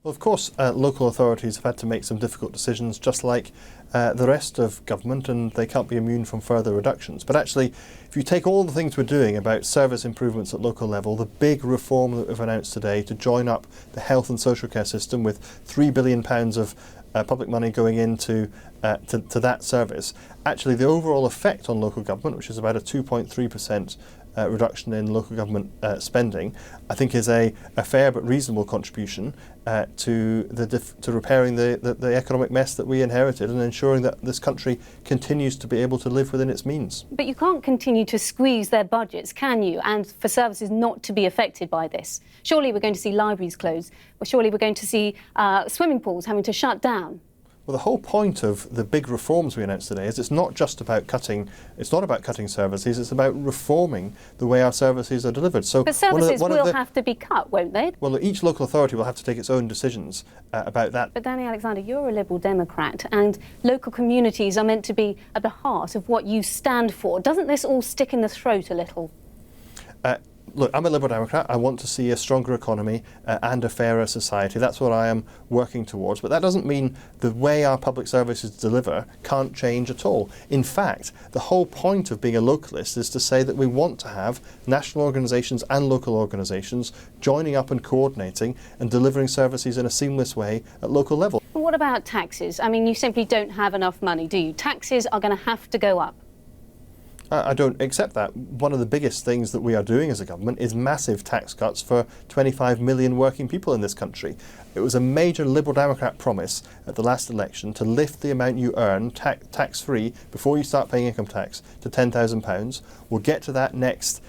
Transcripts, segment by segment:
Well, of course, local authorities have had to make some difficult decisions, just like the rest of government, and they can't be immune from further reductions. But actually, if you take all the things we're doing about service improvements at local level, the big reform that we've announced today to join up the health and social care system with £3 billion of public money going into to that service, actually the overall effect on local government, which is about a 2.3% reduction in local government spending, I think is a fair but reasonable contribution to repairing the economic mess that we inherited and ensuring that this country continues to be able to live within its means. But you can't continue to squeeze their budgets, can you? And for services not to be affected by this. Surely we're going to see libraries close, or surely we're going to see swimming pools having to shut down. Well, the whole point of the big reforms we announced today is it's not about cutting services, it's about reforming the way our services are delivered. So but services will have to be cut, won't they? Well, each local authority will have to take its own decisions about that. But Danny Alexander, you're a Liberal Democrat and local communities are meant to be at the heart of what you stand for. Doesn't this all stick in the throat a little? Look, I'm a Liberal Democrat. I want to see a stronger economy and a fairer society. That's what I am working towards. But that doesn't mean the way our public services deliver can't change at all. In fact, the whole point of being a localist is to say that we want to have national organisations and local organisations joining up and coordinating and delivering services in a seamless way at local level. But what about taxes? I mean, you simply don't have enough money, do you? Taxes are going to have to go up. I don't accept that. One of the biggest things that we are doing as a government is massive tax cuts for 25 million working people in this country. It was a major Liberal Democrat promise at the last election to lift the amount you earn tax-free before you start paying income tax to £10,000. We'll get to that next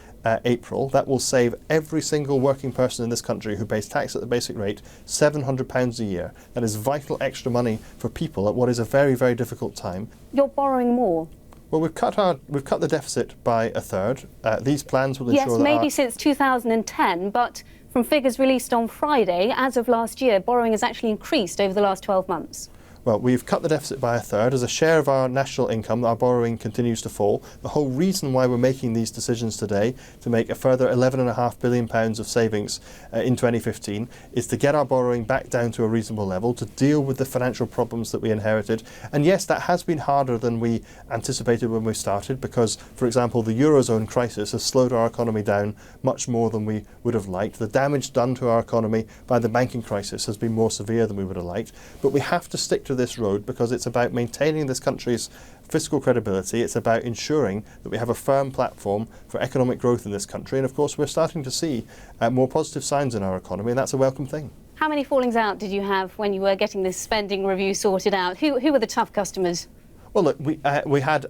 April. That will save every single working person in this country who pays tax at the basic rate £700 a year. That is vital extra money for people at what is a very, very difficult time. You're borrowing more. Well, we've cut the deficit by a third. These plans will ensure that... Yes, maybe since 2010, but from figures released on Friday, as of last year, borrowing has actually increased over the last 12 months. Well, we've cut the deficit by a third. As a share of our national income, our borrowing continues to fall. The whole reason why we're making these decisions today, to make a further £11.5 billion of savings in 2015, is to get our borrowing back down to a reasonable level, to deal with the financial problems that we inherited. And yes, that has been harder than we anticipated when we started, because, for example, the Eurozone crisis has slowed our economy down much more than we would have liked. The damage done to our economy by the banking crisis has been more severe than we would have liked. But we have to stick to this road because it's about maintaining this country's fiscal credibility. It's about ensuring that we have a firm platform for economic growth in this country. And of course, we're starting to see more positive signs in our economy, and that's a welcome thing. How many fallings out did you have when you were getting this spending review sorted out? Who were the tough customers? Well, look, I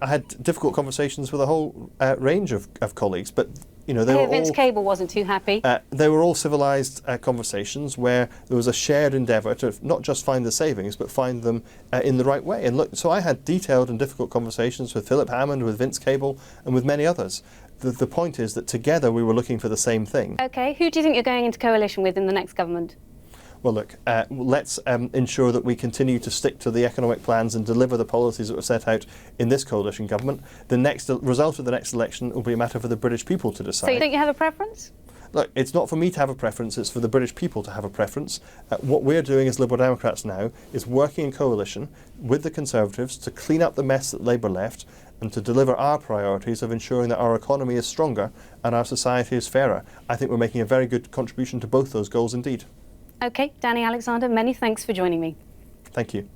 had difficult conversations with a whole range of colleagues, but you know, Vince Cable wasn't too happy. They were all civilised conversations where there was a shared endeavour to not just find the savings, but find them in the right way. And look, so I had detailed and difficult conversations with Philip Hammond, with Vince Cable, and with many others. The point is that together we were looking for the same thing. OK, who do you think you're going into coalition with in the next government? Well, look, let's ensure that we continue to stick to the economic plans and deliver the policies that were set out in this coalition government. The next result of the next election will be a matter for the British people to decide. So you think you have a preference? Look, it's not for me to have a preference, it's for the British people to have a preference. What we're doing as Liberal Democrats now is working in coalition with the Conservatives to clean up the mess that Labour left and to deliver our priorities of ensuring that our economy is stronger and our society is fairer. I think we're making a very good contribution to both those goals indeed. OK, Danny Alexander, many thanks for joining me. Thank you.